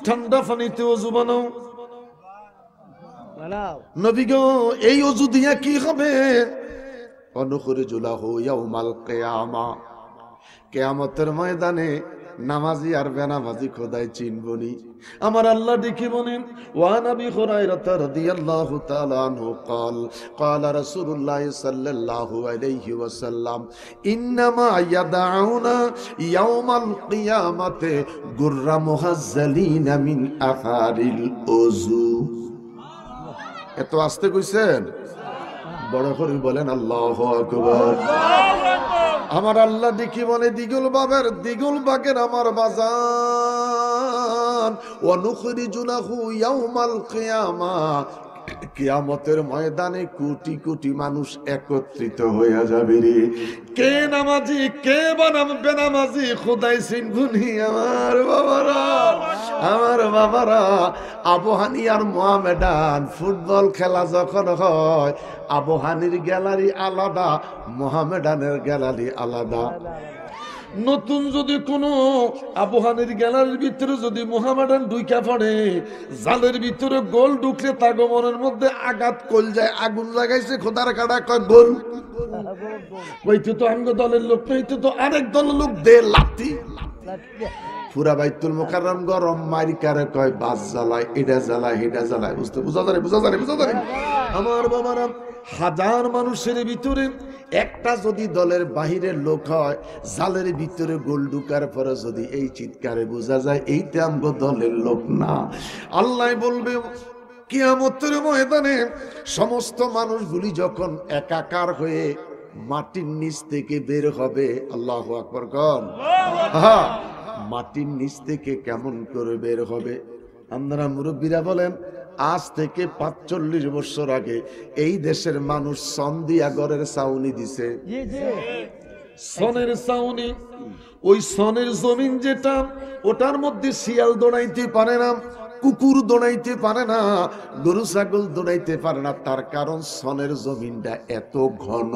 ঠান্ডা পানিতে ওযু বানাও। নবী গো এই ওযু দিয়া কি হবে? অনুখরিজু লাহু ইয়াউমাল কিয়ামা, কিয়ামতের ময়দানে নামাজি আর বেনামাজি খোদাই চিনবনি। আমার আল্লাহ ডেকে বলেন, ওয়া নবী হুরায়রা রাদিয়াল্লাহু তাআলা আনহু قال قال رسول الله صلى الله عليه وسلم انما يدعون يوم القيامه غر محزلين من اثار الوضو। এত আস্তে কইছেন, বড় করে বলেন আল্লাহু আকবার। আমার আল্লাহ দেখি বলে দিগুল বাগের আমার বাজান, ওয়া নুখরিজু লাহু ইয়াউমাল কিয়ামা, কিয়ামতের ময়দানে কোটি কোটি মানুষ একত্রিত হয়ে যাবে রে। কে নামাজি কে বেনামাজি খোদাই চিনবুনি। আমার বাবারা আবু হানি আর মোহামেডান ফুটবল খেলা যখন হয়, আবু হানির গ্যালারি আলাদা, মোহামেডানের গ্যালারি আলাদা। নতুন যদি কোনো আবু হানির গ্যালারির ভিতরে যদি মোহামেডান ঢুইকা পড়ে, জালের ভিতরে গোল ঢুকলে তাগো মনের মধ্যে আঘাত কল যায়, আগুন লাগাইছে খোদার কাটা কয় গোল। ওইতে তো আমগো দলের লোক নেই, তো আরেক দলের লোক দে লাথি। পুরা বাইতুল মুকাররম গরম মাইকারে কয় বাস জ্বালায়, এটা জ্বালায়, এটা জ্বালায়। বুঝা যায়। আমার বাবারা, হাজার মানুষের ভিতরে একটা যদি দলের বাহিরের লোক হয়, জালের ভিতরে গোল ঢুকার পরে যদি এই চিৎকারে বোঝা যায় এইটা আমগো দলের লোক না। আল্লাহ বলবে কিয়ামতের ময়দানে সমস্ত মানুষগুলি যখন একাকার হয়ে মাটির নিচ থেকে বের হবে, আল্লাহু আকবার কোন। হ্যাঁ, মাটির নিচ থেকে কেমন করে বের হবে? আপনারা মুরব্বীরা বলেন, আজ থেকে ৪৫ বছর আগে এই দেশের মানুষ সন দিয়া ঘরের ছাউনি দিছে, সনের ছাউনি। ওই সনের জমিন যেটা, ওটার মধ্যে শিয়াল দৌড়াইতে পারে না, কুকুর দৌড়াইতে পারে না, গরু ছাগল দৌড়াইতে পারে না। তার কারণ সনের জমিনটা এত ঘন।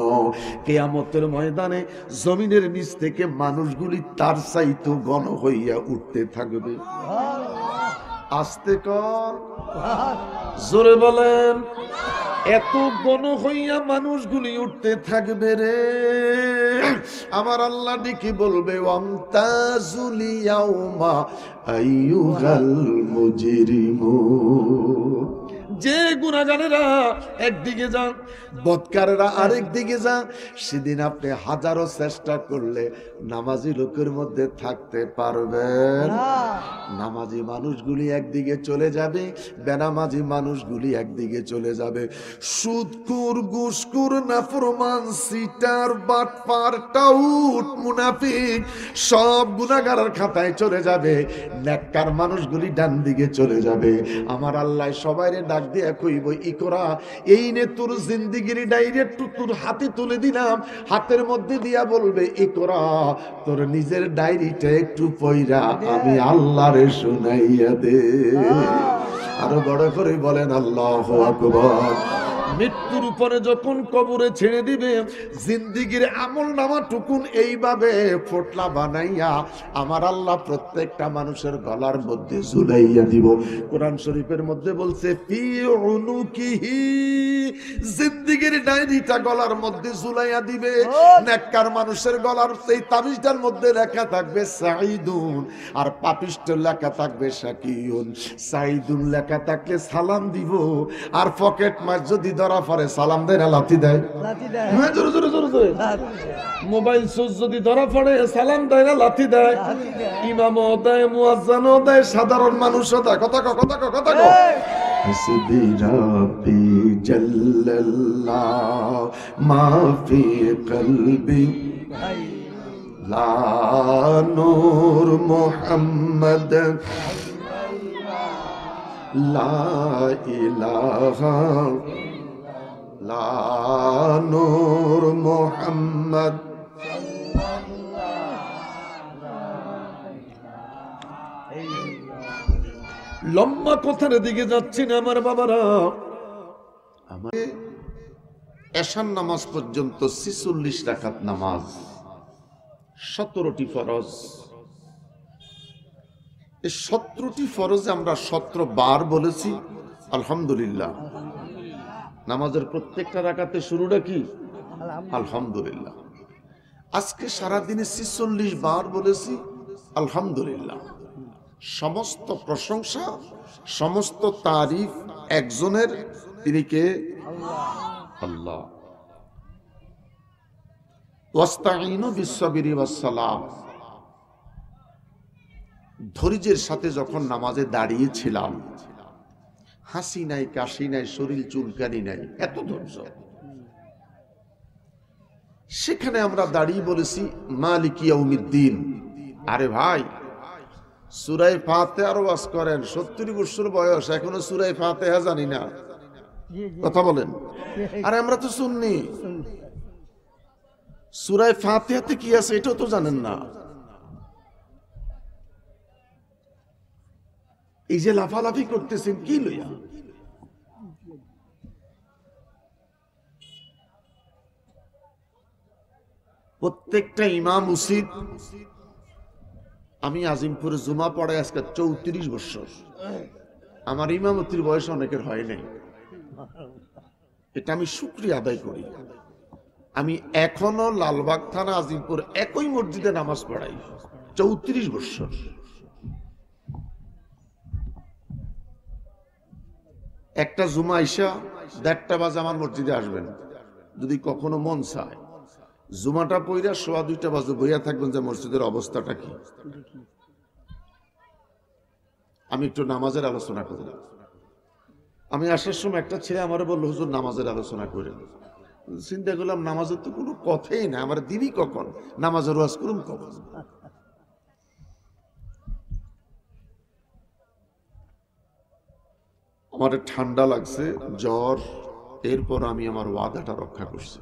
কিয়ামতের ময়দানে জমিনের নিচ থেকে মানুষগুলি তার চাইতে ঘন হইয়া উঠতে থাকবে। আস্তে কর, জোরে বলেন। এত ঘন হইয়া মানুষগুলি উঠতে থাকবে রে। আমার আল্লাহ ডেকে বলবে, ওয়ামতাজুল ইয়াউমা আইয়ুহাল মুজরিমুন। যে গুনাহগারেরা একদিকে যান, বদকারেরা আরেক দিকে যান, সেদিন আপনি হাজারো চেষ্টা করলে নামাজি লোকের মধ্যে থাকতে পারবেন না। নামাজি মানুষগুলি একদিকে চলে যাবে, বেনামাজি মানুষগুলি একদিকে চলে যাবে। সুদখোর, ঘুষখোর, নাফরমান, সিটার, বাটপার, টাউট, মুনাফিক সব গুনাহগারের খাতায় চলে যাবে। নেককার মানুষগুলি ডান দিকে চলে যাবে। আমার আল্লাহ সবাইরে ডাক দিয়ে কইব, ইকরা, এই নে তোর জিন্দেগির ডাইরেক্ট তোর হাতে তুলে দিলাম। হাতের মধ্যে দিয়া বলবে, ইকরা, তোর নিজের ডায়েরিটা একটু পইরা আমি আল্লাহরে শুনাইয়া দে। আরো বড় করে বলেন আল্লাহু আকবার। মৃত্যুর উপরে যখন কবরে ছেড়ে দিবে, জিন্দেগির আমল নামা টুকুন এইভাবে ফোটলা বানাইয়া আমার আল্লাহ প্রত্যেকটা মানুষের গলার মধ্যে ঝুলাইয়া দিব। কোরআন শরীফের মধ্যে বলছে, ফি উনুকিহি, জিন্দেগির ডায়েরিটা গলার মধ্যে ঝুলাইয়া দিবে। নেককার মানুষের গলার সেই তাবিজটার মধ্যে লেখা থাকবে সাইদুন, আর পাপিষ্ঠের লেখা থাকবে শাকিউন। সাইদুন লেখা থাকলে সালাম দিব, আর পকেট মার যদি ধরা পড়ে সালাম দেয় না লাথি দেয়? হ্যাঁ, জোরে জোরে জোরে জোরে। মোবাইল সুইচ যদি ধরা পড়ে সালাম দেয় না লাথি দেয়? ইমামও দেয়, মুয়াজ্জিনও দেয়, সাধারণ মানুষও দেয়। কথা কও, কথা কও, কথা কও। হাসবি রাব্বি জাল্লাল্লাহ মা ফি কলবি লা নূর মুহাম্মদ লা ইলাহা লা নূর মুহাম্মদ। লম্বা কথার দিকে যাচ্ছি না আমার বাবারা। আমার এশার নামাজ পর্যন্ত ৪৬ রাকাত নামাজ, ১৭টি ফরজ। এই 17টি ফরজে আমরা 17 বার বলেছি আলহামদুলিল্লাহ। নামাজের প্রত্যেকটা রাকাতে শুরুটা কি আলহামদুলিল্লাহ। আজকে সারাদিনে 46 বার বলেছি আলহামদুলিল্লাহ। সমস্ত প্রশংসা, সমস্ত তারিফ একজনের, তিনি কে? আল্লাহ। ওয়াস্তাঈনু বিস-সাবরি ওয়াস-সালাহ। ধৈর্যের সাথে যখন নামাজে দাঁড়িয়েছিলাম, হাসি নাই, কাশি নাই, শরীর চুলকানি নাই, এত ধৈর্য। সেখানে আমরা দাঁড়িয়ে বলেছি মালিকি ইয়াউমিদ্দিন। আরে ভাই, সূরা ফাতিহার ওয়াজ করেন, 70 বছর বয়স, এখনো সূরা ফাতিহা জানি না, কথা বলেন। আরে আমরা তো সুন্নি, সূরা ফাতিহাতে কি আছে এটাও তো জানেন না। এই যে লাফালাফি করতেছেন কি লইয়া? প্রত্যেকটা ইমাম উচিত, আমি আজিমপুরে জুমা পড়াই আজকে 34 বছর, আমার ইমামতির বয়স অনেকের হয় নাই, এটা আমি শুকরিয়া আদায় করি। আমি এখনো লালবাগ থানা আজিমপুর একই মসজিদে নামাজ পড়াই 34 বছর। একটা জুমা আইসা 1:30 বাজে আমার মসজিদে আসবেন, যদি কখনো মন চায়। জুমাটা পইরা 2:15 বাজে বইয়া থাকবেন যে মসজিদের অবস্থাটা কি। আমি একটু নামাজের আলোচনা করব। আমি আসার সময় একটা ছেলে আমার বললো, হুজুর নামাজের আলোচনা করেন। চিন্তা করলাম নামাজের তো কোনো কথাই না, আমার দিবি কখন, নামাজের ওয়াজ করুন কখন। আমার ঠান্ডা লাগছে, জ্বর, এরপর আমি আমার ওয়াদাটা রক্ষা করছি।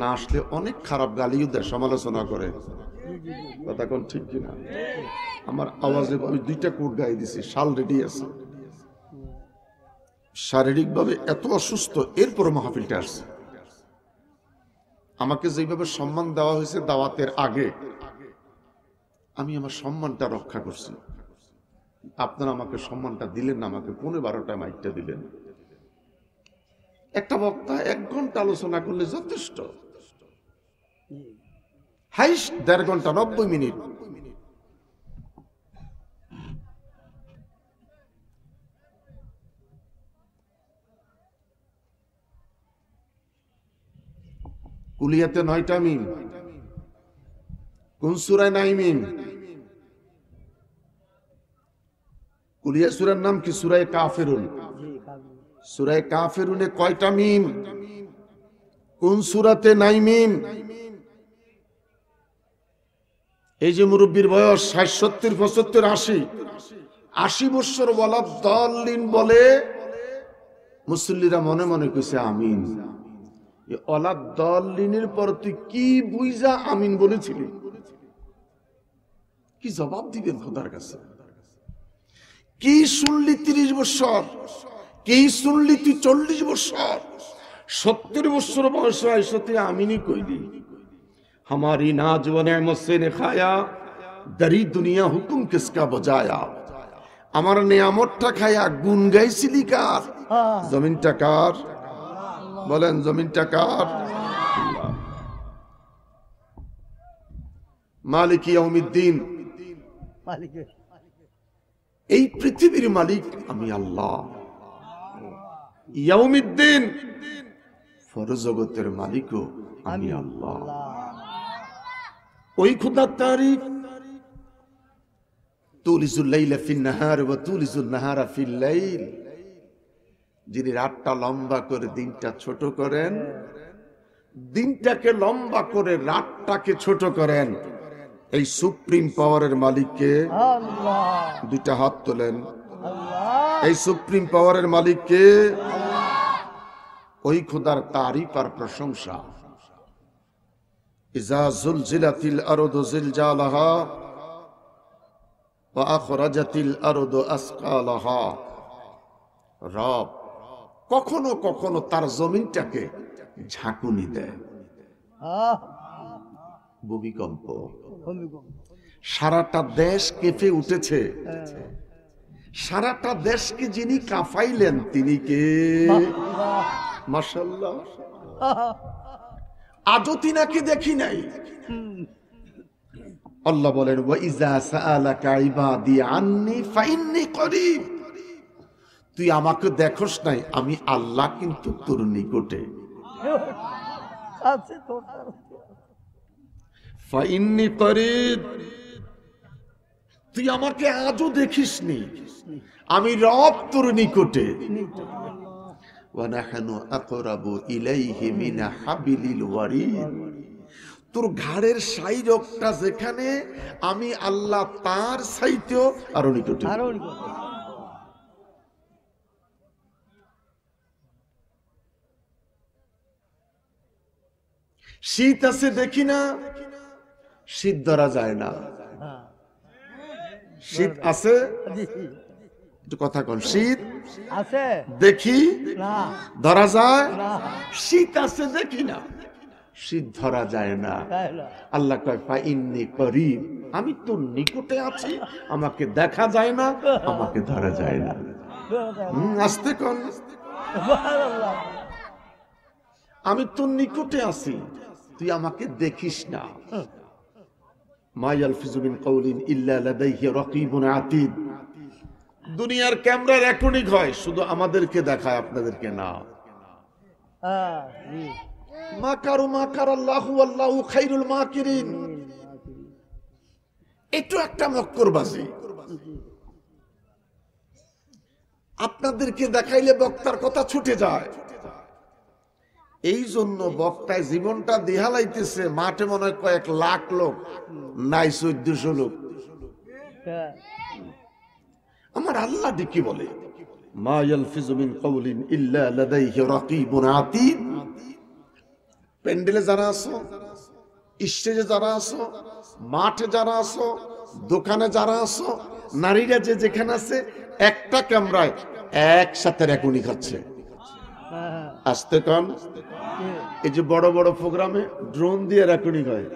না আসলে অনেক খারাপ গালিও দেয়, সমালোচনা করে, কথা কোন ঠিক কিনা? আমার আওয়াজে আমি 2টা কোট গায়ে দিছি, শাল রেডি আছে। শারীরিকভাবে এত অসুস্থ, এরপর মাহফিলটা আসছে। আমাকে যেভাবে সম্মান দেওয়া হয়েছে দাওয়াতের আগে, আমি আমার সম্মানটা রক্ষা করছি। আপনারা আমাকে সম্মানটা দিলেন না, আমাকে 12:15 মাইকটা দিলেন। একটা বক্তা 1 ঘন্টা আলোচনা করলে যথেষ্ট, হাইস্ট 1.5 ঘন্টা, 90 মিনিট। কুলিয়াতে 9টা মিম, কোন সূরায় নাই মিম? কুলিয়া সূরার নাম কি? সূরা কাফিরুন। সূরা কাফিরুনে কয়টা মিম? কোন সূরাতে নাই মিম? এই যে মুরব্বীর বয়স 60, 70, 75, 80 বছর বলা দলিন বলে, মুসল্লিরা মনে মনে কইছে আমিন। এই অলাদ দলিনের পর তুই কি বুঝা আমিন বলেছিলি? কি জবাব দিবেন খোদার কাছে? কি শুনলি 30 বছর? কি শুনলি তুই 40 বছর? 70 বছর বয়স আইসা তুই আমিনই কইলি। हमारी नाज व नेमत से ने खाया, दरी दुनिया हुकुम किसका बजाया। আমার নিয়ামতটা খায়া গুন গাইছিলি কার? জমিনটা কার? বলেন জমিনটা কার? মালিক ইয়াউমিদ্দিন, এই পৃথিবীর মালিক আমি আল্লাহ। ইয়াউমিদ্দিন, ফরজগতের মালিকও আমি আল্লাহ। ওই খোদার তারিফ, তুলিজুল লাইলা ফিন নাহার ওয়া তুলিজুল নাহারা ফিল লাইল, যিনি রাতটা লম্বা করে দিনটা ছোট করেন, দিনটাকে লম্বা করে রাতটাকে ছোট করেন, এই সুপ্রিম পাওয়ারের মালিককে আল্লাহ। 2টা হাত তোলেন, এই সুপ্রিম পাওয়ারের মালিককে, ওই খোদার তারিফ আর প্রশংসা। ইজা জুলজিলাতিল আরদু জিলজালাহা ওয়া আখরাজাতিল আরদু আসকালাহা। রব কখনো কখনো তার জমিনটাকে ঝাঁকুনি দেয়, ভূমিকম্প। সারাটা দেশ কেঁপে উঠেছে। সারাটা দেশকে যিনি কাঁপাইলেন তিনি কে? মাশাআল্লাহ। আজও তিনাকে দেখি নাই। আল্লাহ বলেন ওয়া ইযা সাআলাকা ইবাদি আন্নী ফাইন্নী করিব। তুই আমাকে দেখোস নাই, আমি আল্লাহ কিন্তু তোর নিকটে। ফাইন্নী করিব, তুই আমাকে আজও দেখিসনি, আমি রব তোর নিকটে। ওয়া নাহনু আকরাবু ইলাইহি মিন হাবিলিল ওয়ারিদ। তোর ঘাড়ের সাইরকটা যেখানে, আমি আল্লাহ তার সাইতেও আরো নিকটে। শীত আছে দেখি না, শীত ধরা যায় না। শীত আছে, একটু কথা কন। শীত আছে দেখি না, ধরা যায় না। শীত আছে দেখি না, শীত ধরা যায় না। আল্লাহ কয় ফাইন্নী করিব, আমি তোর নিকটে আছি, আমাকে দেখা যায় না, আমাকে ধরা যায় না। আস্তে কন, আমি তোর নিকটে আছি, তুই আমাকে দেখিস না। মা ইয়ালফিজু মিন কাওলিন ইল্লা লাদাইহি রাকীবুন আতীদ। দুনিয়ার ক্যামেরা রেকর্ডিং হয়, শুধু আমাদেরকে দেখায়, আপনাদেরকে না। মাকারু মাকারাল্লাহু ওয়াল্লাহু খায়রুল মাকিরিন। এটা একটা মক্করবাজি। আপনাদেরকে দেখাইলে বক্তার কথা ছুটে যায়, এই জন্য বক্তায় জীবনটা দেহালাইতেছে। মাঠে মনে হয় কয়েক লাখ লোক, নাই 1400 লোক। আমার আল্লাহ কি বলে, মা ইয়ালফিজু মিন কাওলিন ইল্লা লাদাইহি রাকীবুন আতীদ। প্যান্ডেলে যারা আছো, স্টেজে যারা আছো, মাঠে যারা আছো, দোকানে যারা আছো, নারীরা যে যেখানে আছে, একটা ক্যামেরায় একসাথে রেকর্ডিং হচ্ছে। আসতে কন, এই যে বড় বড় প্রোগ্রামে ড্রোন দিয়ে রেকর্ডিং হয়,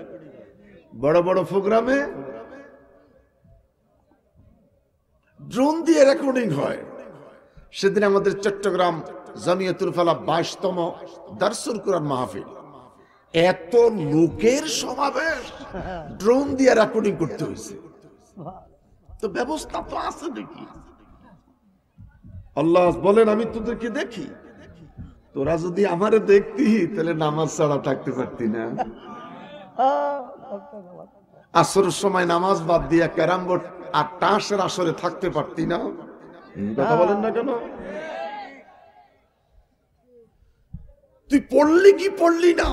বড় বড় প্রোগ্রামে ড্রোন দিয়ে রেকর্ডিং হয়। সেদিন আমাদের চট্টগ্রাম জামিয়াতুল ফালাহ 22তম দারসুল কুরআন মাহফিল, এত লোকের সমাবেশ, ড্রোন দিয়ে রেকর্ডিং করতে হয়েছে। তো ব্যবস্থা তো আছে দেখি। আল্লাহ বলেন আমি তোদেরকে দেখি, তোরা যদি আমারে দেখতি তাহলে নামাজ ছাড়া থাকতে পারতি না। আসরের সময় নামাজ বাদ দিয়া ক্যারাম বোর্ড আর তাসের আসরে থাকতে পারতি না। কথা বলেন না কেন? তুই পড়লি কি পড়লি না?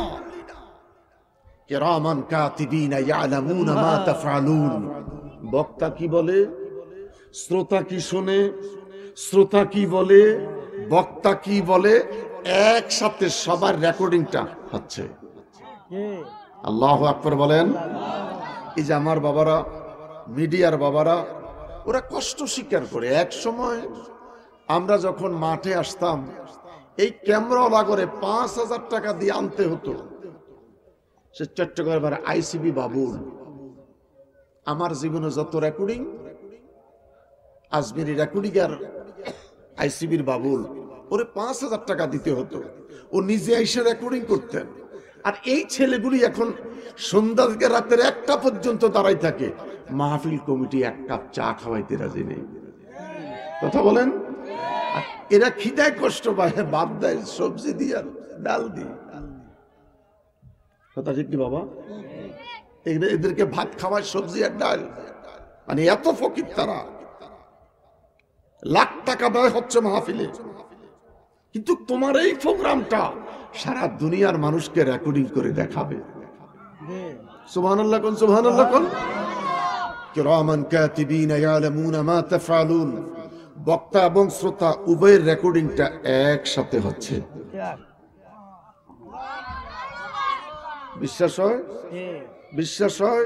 কিরামান কাতিবিনা ইয়ালামুনা মা তাফআলুন। বক্তা কি বলে, শ্রোতা কি শুনে, শ্রোতা কি বলে, বক্তা কি বলে, একসাথে সবার রেকর্ডিংটা হচ্ছে। আল্লাহু আকবার বলেন। এই যে আমার বাবারা, মিডিয়ার বাবারা, ওরা কষ্ট স্বীকার করে। এক সময় আমরা যখন মাঠে আসতাম, এই ক্যামেরা করে 5000 টাকা দিয়ে আনতে হতো। সে চট্টগ্রামের আইসিবি বাবুল, আমার জীবনে যত রেকর্ডিং, আজমেরি রেকর্ডিং আর আইসিবির বাবুল, ওরে 5000 টাকা দিতে হতো। ও নিজে এসে রেকর্ডিং করতেন। আর এই ছেলেগুলি এখন সন্ধ্যা থেকে রাতের 1টা পর্যন্ত দাঁড়াই থাকে। মাহফিল কমিটি 1 কাপ চা খাওয়াইতে রাজি নেই। কথা বলেন। এরা খিদায় কষ্ট পায়, বাদ দেয় সবজি দিয়ে আর ডাল দিয়ে। কথা ঠিক কি বাবা? এদেরকে ভাত খাওয়ায় সবজি আর ডাল, মানে এত ফকির তারা। লাখ টাকা ব্যয় হচ্ছে মাহফিলে, কিন্তু তোমার এই প্রোগ্রামটা সারা দুনিয়ার মানুষকে রেকর্ডিং করে দেখাবে। সুবহানাল্লাহ কোন, সুবহানাল্লাহ কোন। কিরামান কাতিবিনা ইয়ালামুনা মা তাফআলুন। বক্তা এবং শ্রোতা উভয়ের রেকর্ডিংটা একসাথে হচ্ছে। বিশ্বাস হয়? বিশ্বাস হয়?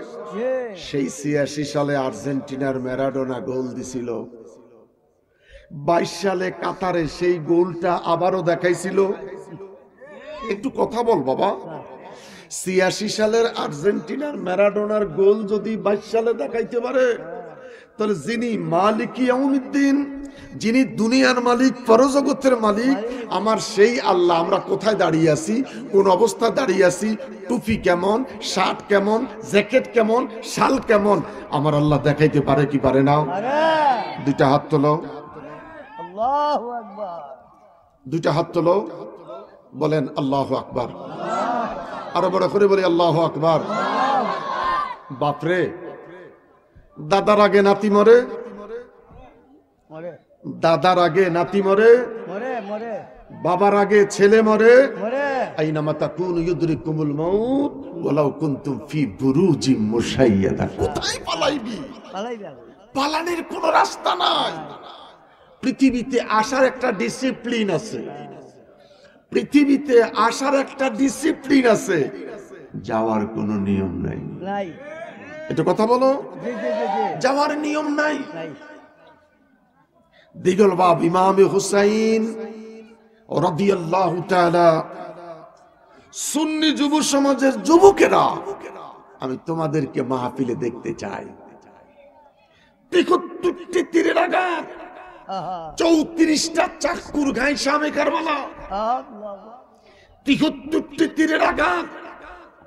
সেই 86 সালে আর্জেন্টিনার ম্যারাডোনা গোল দিছিল, 22 সালে কাতারে সেই গোলটা আবারও দেখাইছিল। একটু কথা বল বাবা। 86 সালের আর্জেন্টিনার ম্যারাডোনার গোল যদি 22 সালে দেখাইতে পারে, তাহলে যিনি মালিক ইয়াউমিদ্দিন, যিনি দুনিয়ার মালিক, পরজগতের মালিক, আমার সেই আল্লাহ আমরা কোথায় দাঁড়িয়ে আছি, কোন অবস্থায় দাঁড়িয়ে আছি, টুপি কেমন, শার্ট কেমন, জ্যাকেট কেমন, শাল কেমন, আমার আল্লাহ দেখাইতে পারে কি পারে না? দুইটা হাত তোলো, আল্লাহু আকবার। দুইটা হাত তোলো, বলেন আল্লাহু আকবার। আরো বড় করে বলি আল্লাহু আকবার। বাপরে, দাদার আগে নাতি মরে, মরে দাদার আগে নাতি মরে, মরে মরে বাবার আগে ছেলে মরে। মরে আইনামা তাকুনু ইউদরিকুমুল মাউত ওয়ালাউ কুনতুম ফি বুরুজিম মুশাইয়াদা। কোথায় পালাইবি? পালাই যাও। পালানোর কোনো রাস্তা নাই। পৃথিবীতে আসার একটা ডিসিপ্লিন আছে, পৃথিবীতে আসার একটা ডিসিপ্লিন আছে, যাওয়ার কোনো নিয়ম নাই। নাই। এটা কথা বলো, জি জি জি জি। যাওয়ার নিয়ম নাই। নাই। দিগল বাব ইমামে হুসাইন রাদিয়াল্লাহু তাআলা, সুন্নি যুব সমাজের যুবকেরা, আমি তোমাদেরকে মাহফিলে দেখতে চাই। ৭৩টি তীরের আঘাত, ৩৪টা চাকুর ঘাই শামে কারবালা, ৭৩টি তীরের আঘাত,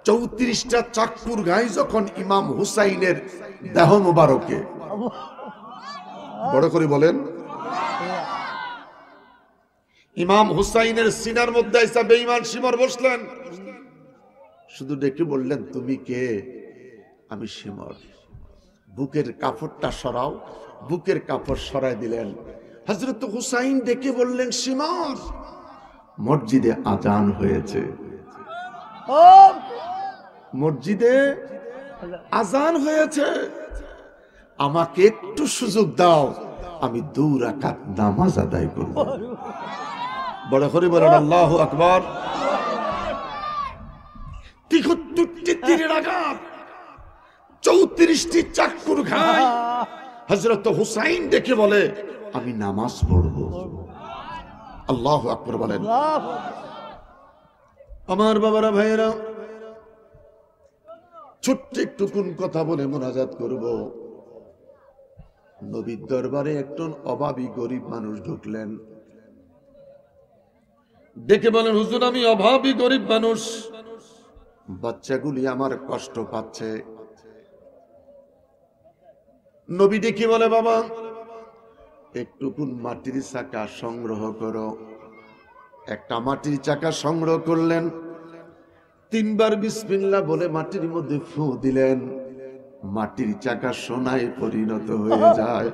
৩৪টা চাকুর ঘাই যখন ইমাম হুসাইনের দেহ মোবারকে। বড় করে বলেন, ইমাম হুসাইনের সিনার মধ্যে আইসা বেঈমান শিমর বসলেন, শুধু ডেকে বললেন তুমি কে? আমি শিমর। বুকের কাপড়টা সরাও। বুকের কাপড় সরাই দিলেন। হযরত হুসাইন ডেকে বললেন শিমর, মসজিদে আজান হয়েছে, মসজিদে আজান হয়েছে, আমাকে একটু সুযোগ দাও, আমি 2 রাকাত নামাজ আদায় করব। বড় করে বলেন আল্লাহু আকবার। ৭৩টি তীরের আঘাত, ৩৪টি চাকুর ঘাই। হযরত হুসাইন ডেকে বলে আমি নামাজ পড়ব। আল্লাহু আকবার বলেন। আমার বাবারা, ভাইয়েরা, ছোট্ট একটু কোন কথা বলে মোনাজাত করব। নবীর দরবারে একজন অভাবী গরিব মানুষ ঢুকলেন, ডেকে বলেন হুজুর আমি অভাবী গরিব মানুষ, বাচ্চাগুলি আমার কষ্ট পাচ্ছে। নবী ডেকে বলে বাবা একটু কোন মাটির চাকা সংগ্রহ করো। একটা মাটির চাকা সংগ্রহ করলেন, 3 বার বিসমিল্লাহ বলে মাটির মধ্যে ফু দিলেন, মাটির চাকা সোনায় পরিণত হয়ে যায়।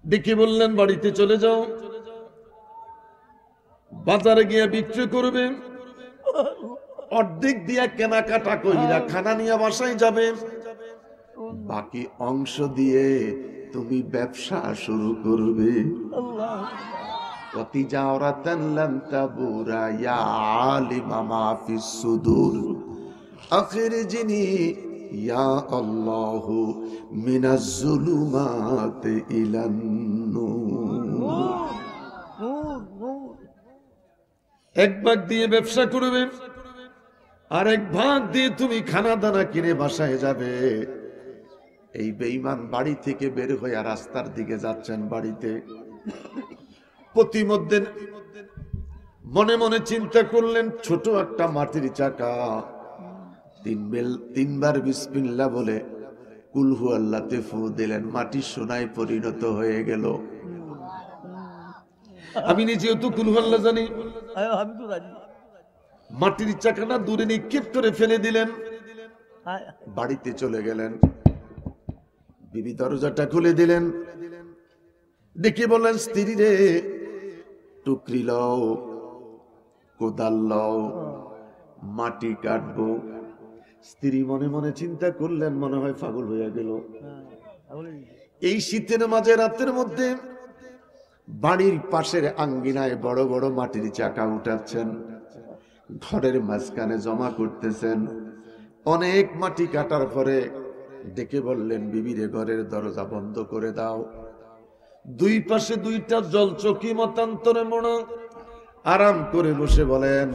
ডেকে বললেন বাড়িতে চলে যাও, বাজারে গিয়ে বিক্রি করবে, অর্ধেক দিয়া কেনাকাটা কইরা খানা নিয়ে বাসায় যাবে, বাকি অংশ দিয়ে তুমি ব্যবসা শুরু করবে। অতি জাওরাতান লাম তাবুরা ইয়া আলিমা মা ফিস সুদুর আখিরজিনি ইয়া আল্লাহু মিনাজ জুলুমাতি ইলান নূর। এক ভাগ দিয়ে ব্যবসা করবে, আর এক ভাগ দিয়ে তুমি খানা দানা কিনে বাসায় যাবে। এই বেঈমান বাড়ি থেকে বের হয়ে রাস্তার দিকে যাচ্ছেন। বাড়িতে প্রতিমধ্যে মনে মনে চিন্তা করলেন ছোট একটা মাটির চাকা, 3 বার বিসমিল্লাহ বলে কুল হু আল্লাহতে ফু দিলেন, মাটি সোনায় পরিণত হয়ে গেল। আমি নিজেও তো কুল হু আল্লাহ জানি। মাটির চাকাটা দূরে নিক্ষেপ করে ফেলে দিলেন, বাড়িতে চলে গেলেন। বিবি দরজাটা খুলে দিলেন, ডেকে বললেন স্ত্রী রে টুকরি লও, কোদাল লও, মাটি কাটবো। স্ত্রী মনে মনে চিন্তা করলেন মনে হয় পাগল হয়ে গেল। এই শীতের মাঝে রাতের মধ্যে বাড়ির পাশের আঙ্গিনায় বড় বড় মাটির চাকা উঠাচ্ছেন, ঘরের মাঝখানে জমা করতেছেন। অনেক মাটি কাটার পরে ডেকে বললেন বিবিরে ঘরের দরজা বন্ধ করে দাও। 2 পাশে 2টা জল চকি মতান্তরে মোড়া, আরাম করে বসে বলেন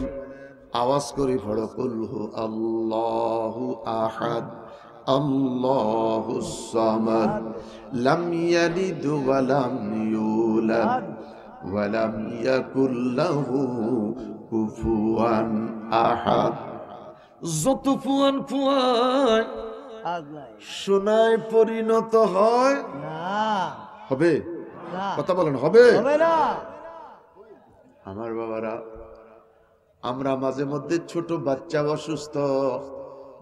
আওয়াজ করে পড়ো কুলহু আল্লাহু আহাদ আল্লাহুস সামাদ লাম ইয়ালিদ ওয়া লাম ইউলাদ ওয়া লাম ইয়াকুল লাহু কুফুয়ান আহাদ। যত ফুয়ান ফুয়ান আগ নাই সোনায় পরিণত হয় না হবে, না কথা বলেন হবে। হবে না আমার বাবারা, আমরা মাঝে মধ্যে ছোট বাচ্চা অসুস্থ,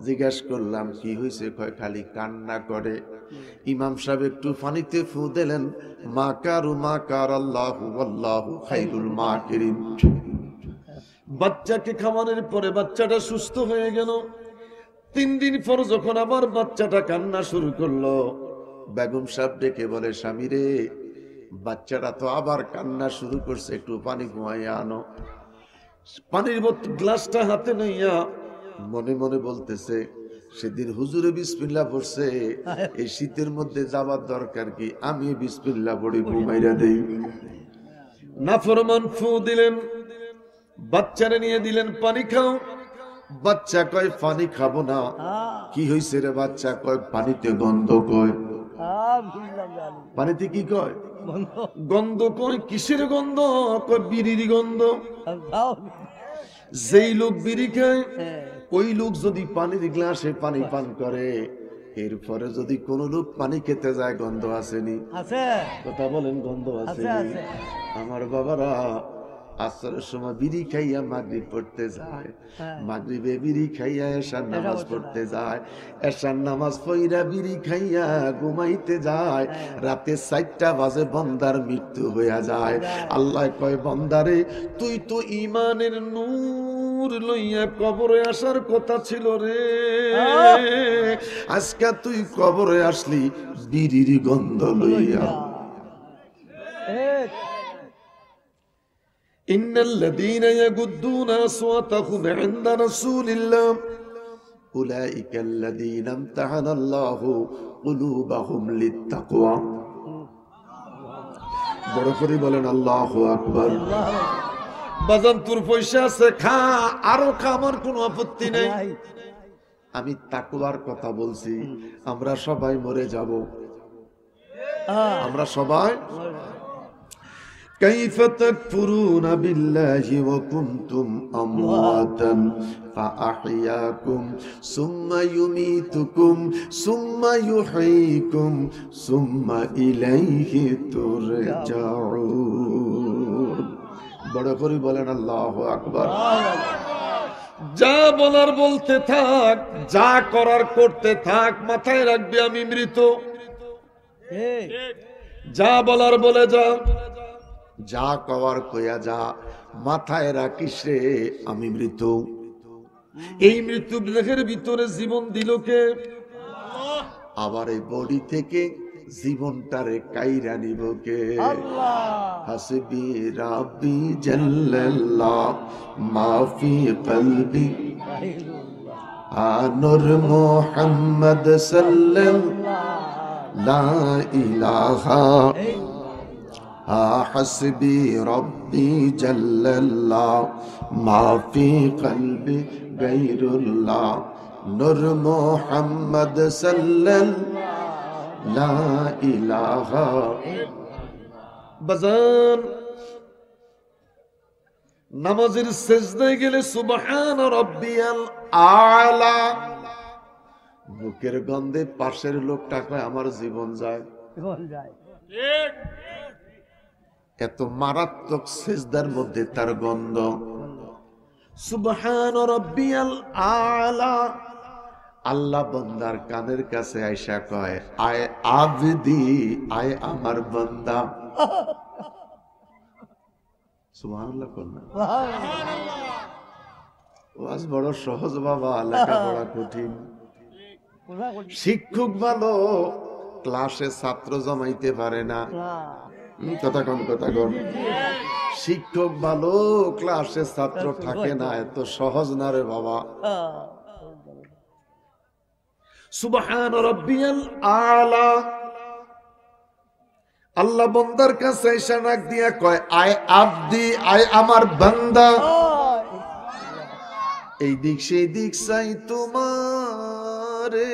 জিজ্ঞাসা করলাম কি হয়েছে, কয় খালি কান্না করে। ইমাম সাহেব একটু পানিতে ফু দিলেন, মা কার আল্লাহু আল্লাহু খাইরুল মাকিরিন। বাচ্চাকে খাওয়ানোর পরে বাচ্চাটা সুস্থ হয়ে গেল। 3 দিন পর যখন আবার বাচ্চাটা কান্না শুরু করলো, বেগম সাহেব ডেকে বলে, স্বামী রে, বাচ্চাটা তো আবার কান্না শুরু করছে, একটু পানি ঘুমাইয়া আনো। পানির গ্লাসটা হাতে নিয়া মনে মনে বলতেছে, সেদিন হুজুরে বিসমিল্লাহ পড়ছে, এই শীতের মধ্যে যাবার দরকার কি, আমি বিসমিল্লাহ পড়ে ঘুমাইয়া দেই। নাফরমান ফু দিলেন, বাচ্চারে নিয়ে দিলেন পানি খাও। বাচ্চা কয় পানি খাবো না। কি হয়েছে রে বাচ্চা? কয় পানিতে গন্ধ। কয় পানিতে কি কয়? গন্ধ। কয় কিসের গন্ধ? কয় বিড়ির গন্ধ। যেই লোক বিড়ি খায়, ওই লোক যদি পানির গ্লাসে পানি পান করে, এরপরে যদি কোন লোক পানি খেতে যায়, গন্ধ আসেনি? কথা বলেন, গন্ধ আসেনি? আমার বাবারা আসরের সময় বিড়ি খাইয়া মাগরিব পড়তে যায়, মাগরিবে বিড়ি খাইয়া এশার নামাজ পড়তে যায়, এশার নামাজ পড়া বিড়ি খাইয়া ঘুমাইতে যায়। রাতে 4টা বাজে বন্দার মৃত্যু হইয়া যায়। আল্লাহ কয়, বন্দারে, তুই তো ঈমানের নূর লইয়া কবরে আসার কথা ছিল রে, আজকে তুই কবরে আসলি বিড়ির গন্ধ লইয়া। ইন্নাল্লাযীনা ইয়াগুদ্দুনা আসওয়াতাহুম ইনদা রাসূলিল্লাহ উলাইকাল্লাযীনা ইমতাহানাল্লাহু কুলুবাহুম লিত্তাকওয়া। বড় করে বলেন আল্লাহু আকবার। বাজান, তোর পয়সা আছে, খা, আরো খা, আমার কোনো আপত্তি নেই। আমি তাকওয়ার কথা বলছি। আমরা সবাই মরে যাব, আমরা সবাই। كيف تكفرون بالله وكنتم أمواتا فأحياكم ثم يميتكم ثم يحييكم ثم إليه ترجعون। বড় করে বলেন আল্লাহু আকবার। যা বলার বলতে থাক, যা করার করতে থাক, মাথায় রাখবে আমি মৃত। যা বলার বলে যা, যা কওয়ার কইয়া যা, মাথায় রাখিস রে আমি মৃত। এই মৃত্যু দেহের ভিতরে জীবন দিল কে? আবার এই বডি থেকে জীবনটারে কাইরা নিব কে? হাসবি রাব্বি জাল্লাল্লাহ মা ফি কলবি আনুর মুহাম্মদ সাল্লাল্লাহু লা ইলাহা حسبي ربي جل الله ما في قلبي غير الله نور محمد صلى الله لا إله। বাজান, নামাজের সেজদায় গেলে সুবহান রাব্বিয়াল আলা, বুকের গন্ধে পাশের লোকটা কয় আমার জীবন যায়। ঠিক, এত মারাত্মক সেজদার মধ্যে তার গন্ধ। সুবহান রাব্বিয়াল আলা। আল্লাহ বান্দার কানের কাছে আইসা কয়, আয় আবদি, আয় আমার বান্দা। সুবহানাল্লাহ কন্যা। ওয়াজ বড় সহজ বাবা, লেখাপড়া কঠিন। শিক্ষক ভালো, ক্লাসে ছাত্র জমাইতে পারে না। কথা কম, কথা কম। শিক্ষক ভালো, ক্লাসে ছাত্র থাকে না, এত সহজ না রে বাবা। সুবহান রাব্বিয়াল আলা। আল্লাহ বান্দার কাছে এসে নাক দিয়া কয়, আয় আব্দি, আয় আমার বান্দা। এই দিক সেই দিক চাই তোমারে,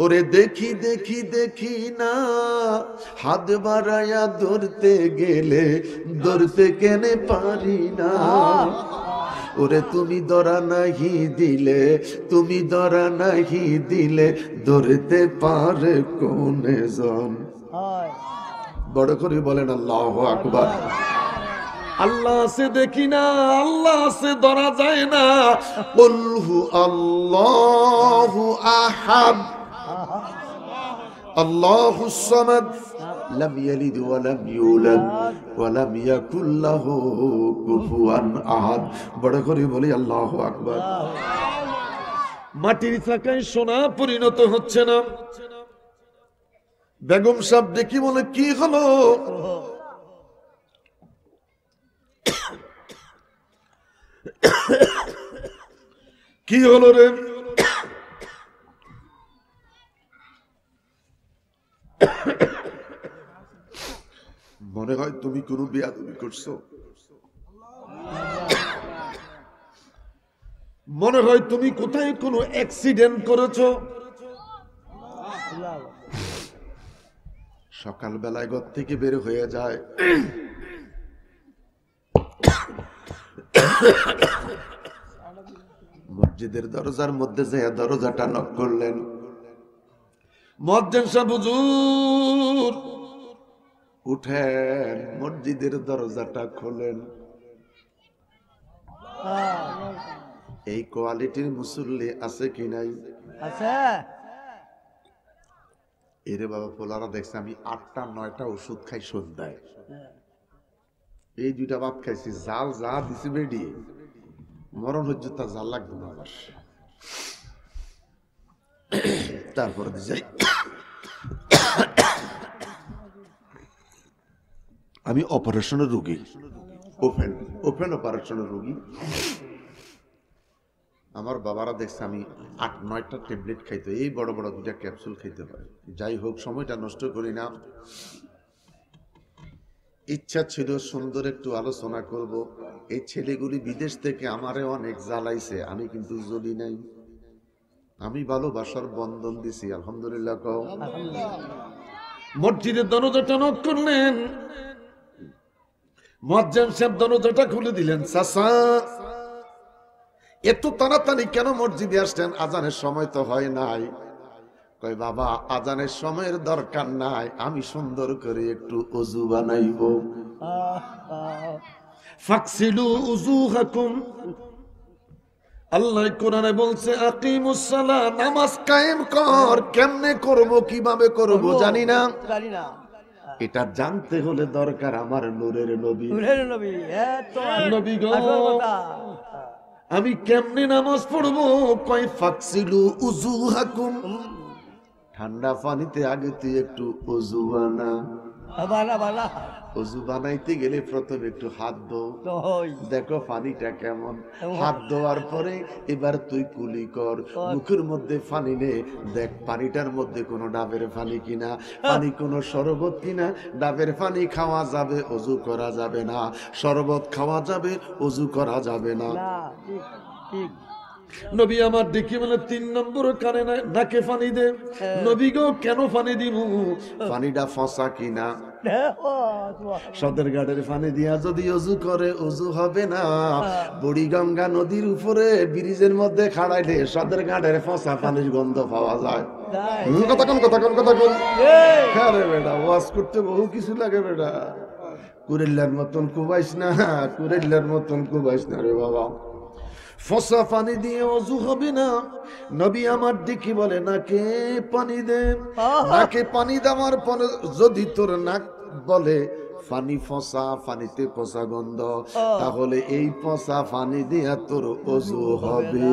ওরে দেখি দেখি দেখি না, হাত বাড়াইয়া ধরতে গেলে ধরতে কেনে পারি না। ওরে তুমি ধরা নাহি দিলে, তুমি ধরা নাহি দিলে ধরতে পারে কোনে জন। বড় করে বলেন আল্লাহু আকবার। আল্লাহ সে দেখি না, আল্লাহ সে ধরা যায় না। কুলহু আল্লাহু আহাদ আল্লাহুস সামাদ লাম ইয়ালিদ ওয়া লাম ইউলাদ ওয়া লাম ইয়াকুল লাহু কুফুয়ান আহাদ। বড় করে বলি আল্লাহু আকবার। মাটির চাকায় সোনা পরিণত হচ্ছে না। বেগম সাহেব দেখি বলে কি হলো? কি হলো রে? মনে হয় তুমি কোনো বেয়াদবি করছো, মনে হয় তুমি কোথায় কোনো অ্যাক্সিডেন্ট করেছো। সকালবেলায় ঘর থেকে বের হয়ে যায়, মসজিদের দরজার মধ্যে যায় দরজাটা নক করলেন। মুয়াজ্জিন সাহেব হুজুর উঠেন, মসজিদের দরজাটা খোলেন। এই কোয়ালিটির মুসল্লি আছে কি নাই? আছে। এরে বাবা পোলারা দেখছে আমি 8টা 9টা ওষুধ খাই সন্ধ্যায়, এই 2টা ভাত খাইছি, জাল যা দিছি বেডি মরণ হচ্ছে, তা জাল লাগবে না আমার। তারপরে যাই, আমি অপারেশনের রোগী, ওপেন ওপেন অপারেশনের রোগী। আমার বাবারা দেখছে আমি 8-9টা ট্যাবলেট খাইতে, এই বড় বড় 2টা ক্যাপসুল খাইতে পারে। যাই হোক, সময়টা নষ্ট করি না। ইচ্ছা ছিল সুন্দর একটু আলোচনা করব। এই ছেলেগুলি বিদেশ থেকে আমারে অনেক জ্বালাইছে, আমি কিন্তু জ্বলি নাই। আমি ভালোবাসার বন্ধন দিছি, আলহামদুলিল্লাহ। কও মসজিদের দরজাটা নক করলেন, মুয়াজ্জিন সাহেব দরজাটা খুলে দিলেন। চাচা এত তাড়াতাড়ি কেন মসজিদে আসলেন? আজানের সময় তো হয় নাই। কই বাবা আজানের সময়ের দরকার নাই, আমি সুন্দর করে একটু ওযু বানাইব। ফাকসিলু উযুহাকুম, আল্লাহ কোরআনে বলছে আকিমুস সালাহ, নামাজ কায়েম কর। কেমনে করব, কিভাবে করব জানি না। এটা জানতে হলে দরকার আমার নূরের নবী। নবী গো আমি কেমনে নামাজ পড়বো? কয় ফাকসিলু উযুহাকুম, ঠান্ডা পানিতে আগে তুই একটু ওযু বানা। ওযু বানাইতে গেলে প্রথমে একটু হাত ধো, দেখো পানিটা কেমন। হাত ধোয়ার পরে এবার তুই কুলি কর, মুখের মধ্যে পানি নে, দেখ পানিটার মধ্যে কোনো ডাবের পানি কিনা, পানি কোনো শরবত কিনা। ডাবের পানি খাওয়া যাবে, ওযু করা যাবে না। শরবত খাওয়া যাবে, ওযু করা যাবে না। নবী আমার দেখি বলে 3 নম্বর কানে নাকে পানি দে। নবী গো কেন পানি দিব? পানিটা ফসা কিনা। সদরঘাটের পানি দিয়া যদি ওযু করে ওযু হবে না। বুড়িগঙ্গা নদীর উপরে ব্রিজের মধ্যে খাড়াইলে সদরঘাটের ফসা পানির গন্ধ পাওয়া যায়। কথা কোন কথা কোন কথা কোন। হ্যাঁ রে বেটা, ওয়াজ করতে বহু কিছু লাগে বেটা। কুরেল্লার মতন কুবাইস না, কুরেল্লার মতন কুবাইস না রে বাবা। ফসা পানি দিয়ে ওযু হবে না। নবী আমার দিকে বলে নাকে পানি দে। নাকে পানি দেওয়ার পরে যদি তোর নাক বলে পানি ফসা, পানিতে পচা গন্ধ, তাহলে এই পচা পানি দিয়া তোর ওযু হবে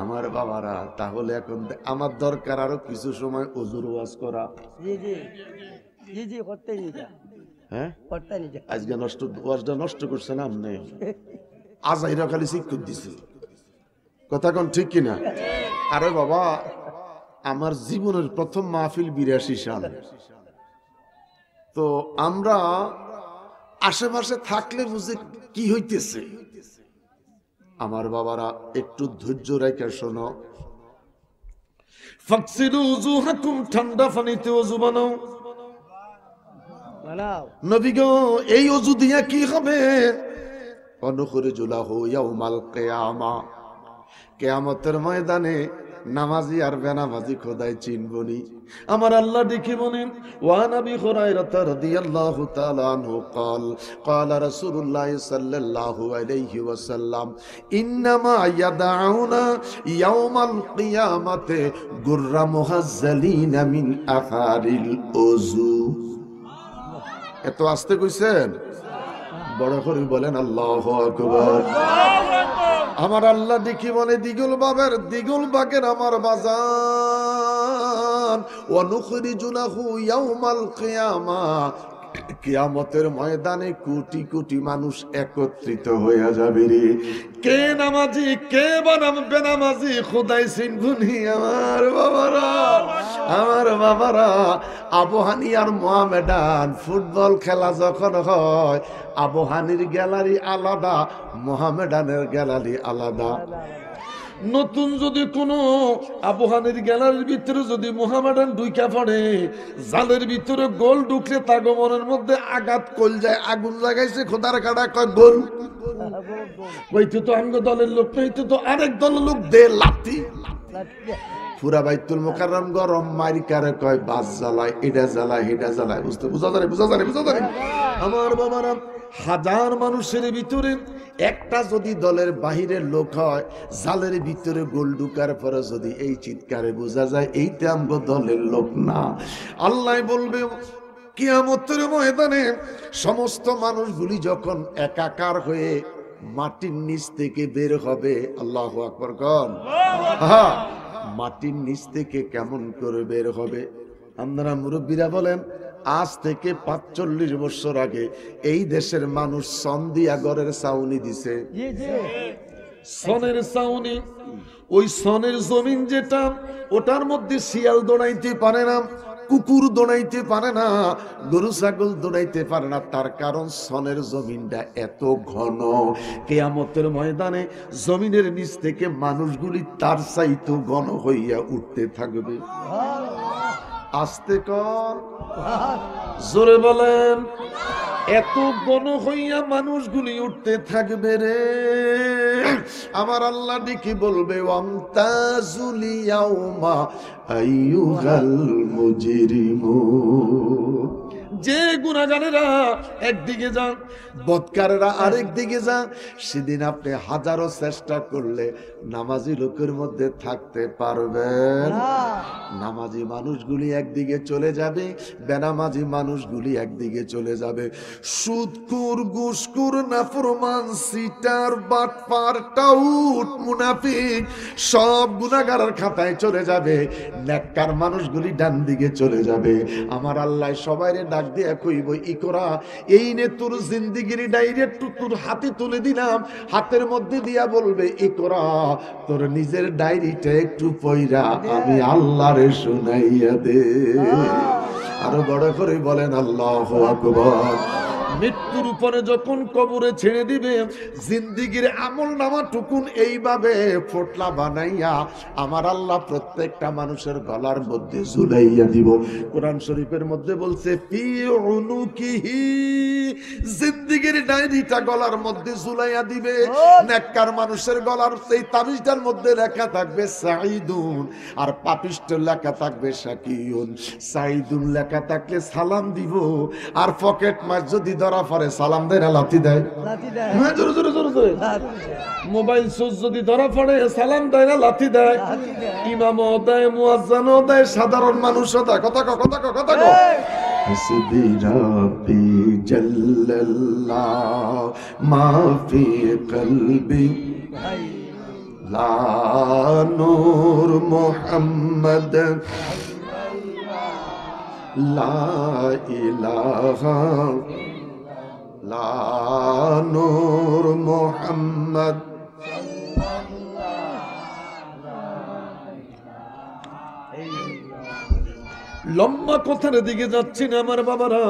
আমার বাবারা। তাহলে এখন আমার দরকার আরো কিছু সময় ওযুর ওয়াজ করা। হ্যাঁ আজকে নষ্ট ওয়াজটা নষ্ট করছে না আপনি। আজাইরা খালি শিক্ষক দিছে, কথা কোন ঠিক কিনা? আরে বাবা আমার জীবনের প্রথম মাহফিল 82 সাল। তো আমরা আশেপাশে থাকলে বুঝে কি হইতেছে। আমার বাবারা একটু ধৈর্য রেখে শোনো। ফাকসিলু উযুহাকুম, ঠান্ডা পানিতে ওযু বানাও। বানাও। নবী গো, এই ওযু দিয়া কি হবে? অনুখরিজু লাহু ইয়াউমাল কিয়ামা, কিয়ামতের ময়দানে নামাজি আর বেনামাজি খোদাই চিনবনি। আমার আল্লাহ দেখে বলেন, ওয়া নবী হুরায়রা রাদিয়াল্লাহু তাআলা আনহু قال قال رسول الله صلى الله عليه وسلم انما يدعون يوم القيامه غر محزلين من اثار الوضو। এত আস্তে কইছেন, বড় করে বলেন আল্লাহু আকবার। আমার আল্লাহ দেখি বলে, দিগুল বাগের আমার বাজান, ওয়া নুখরিজু লাহু ইয়াউমাল কিয়ামা, কিয়ামতের ময়দানে কোটি কোটি মানুষ একত্রিত হয়ে যাবে রে। কে নামাজি কে বেনামাজি খোদাই চিনবুনি। আমার বাবারা আবু হানি আর মোহামেডান ফুটবল খেলা যখন হয়, আবু হানির গ্যালারি আলাদা, মোহামেডানের গ্যালারি আলাদা। নতুন যদি কোনো আবু হানির গ্যালারির ভিতরে যদি মোহামেডান ঢুইকা পড়ে, জালের ভিতরে গোল ঢুকলে তাগো মনের মধ্যে আঘাত কল যায়, আগুন লাগাইছে খোদার কাটা, কয় গোল কইতে তো আঙ্গ দলের লোক, কইতে তো আরেক দলের লোক, দে লাথি। পুরা বাইতুল মুকাররম গরম, মাইকারে কয় বাস জ্বালায়, এটা জ্বালায়, এটা জ্বালায়। বুঝা যায়। আমার বাবারা, হাজার মানুষের ভিতরে একটা যদি দলের বাহিরের লোক হয়, জালের ভিতরে গোল ঢুকার পরে যদি এই চিৎকারে বোঝা যায় এইটা আমগো দলের লোক না। আল্লাহ বলবে কিয়ামতের ময়দানে সমস্ত মানুষগুলি যখন একাকার হয়ে মাটির নিচ থেকে বের হবে, আল্লাহু আকবার কোন। হ্যাঁ, মাটির নিচ থেকে কেমন করে বের হবে? আপনারা মুরব্বীরা বলেন, আজ থেকে ৪৫ বছর আগে এই দেশের মানুষ সন দিয়া গড়ের ছাউনি দিছে। সনের ছাউনি, ওই সনের জমিন যেটা, ওটার মধ্যে শিয়াল দৌড়াইতে পারে না, কুকুর দৌড়াইতে পারে না, গরু ছাগল দৌড়াইতে পারে না। তার কারণ সনের জমিনটা এত ঘন। কিয়ামতের ময়দানে জমিনের নিচ থেকে মানুষগুলি তার চাইতে ঘন হইয়া উঠতে থাকবে। আস্তে কর, জোরে বলেন, এত ঘন হইয়া মানুষগুলি উঠতে থাকবে রে। আমার আল্লাহ ডেকে বলবে, ওয়ামতাজুল ইয়াউমা আইয়ুহাল মুজরিমুন। যে গুনাহগারেরা একদিকে যান, বদকারেরা আরেক দিকে যান, সেদিন আপনি হাজারো চেষ্টা করলে নামাজি লোকের মধ্যে থাকতে পারবেন। নামাজি মানুষগুলি একদিকে চলে যাবে, বেনামাজি মানুষগুলি একদিকে চলে যাবে। সুদকুর, ঘুষখোর, নাফরমান, সিটার, বাটপার, টাউট, মুনাফিক সব গুনাহগারের খাতায় চলে যাবে। নেককার মানুষগুলি ডান দিকে চলে যাবে। আমার আল্লাহ সবাইরে ডাক দিয়া কইব, ইকরা, এই নে তোর জিন্দেগির ডাইরেক্ট তোর হাতে তুলে দিলাম। হাতের মধ্যে দিয়া বলবে, ইকরা, তোর নিজের ডায়েরিটা একটু পইরা আমি আল্লাহরে শুনাইয়া দে। আরো বড় করে বলেন আল্লাহু আকবার। মৃত্যুর উপরে যখন কবরে ছেড়ে দিবে, জিন্দিগির আমল নামা টুকুন এইভাবে ফোটলা বানাইয়া আমার আল্লাহ প্রত্যেকটা মানুষের গলার মধ্যে ঝুলাইয়া দিব। কোরআন শরীফের মধ্যে বলছে, ফি উনুকিহি, জিন্দিগির ডায়েরিটা গলার মধ্যে ঝুলাইয়া দিবে। নেককার মানুষের গলার সেই তাবিজটার মধ্যে লেখা থাকবে সাইদুন, আর পাপিষ্টের লেখা থাকবে শাকিউন। সাইদুন লেখা থাকলে সালাম দিব, আর পকেট মাছ যদি ধরা পড়ে সালাম দেয় না লাথি দেয়? হ্যাঁ, জোরে জোরে জোরে জোরে। মোবাইল সুইচ যদি ধরা পড়ে সালাম দেয় না লাথি দেয়? ইমামও দেয়, মুয়াজ্জিনও দেয়, সাধারণ মানুষও দেয়। কথা কও, কথা কও, কথা কও। হাসবি রাব্বি জাল্লাল্লাহ মা ফি কলবি লা নূর মুহাম্মদ লা ইলাহা লা নূর মুহাম্মদ। লম্বা কথার দিকে যাচ্ছি না আমার বাবারা।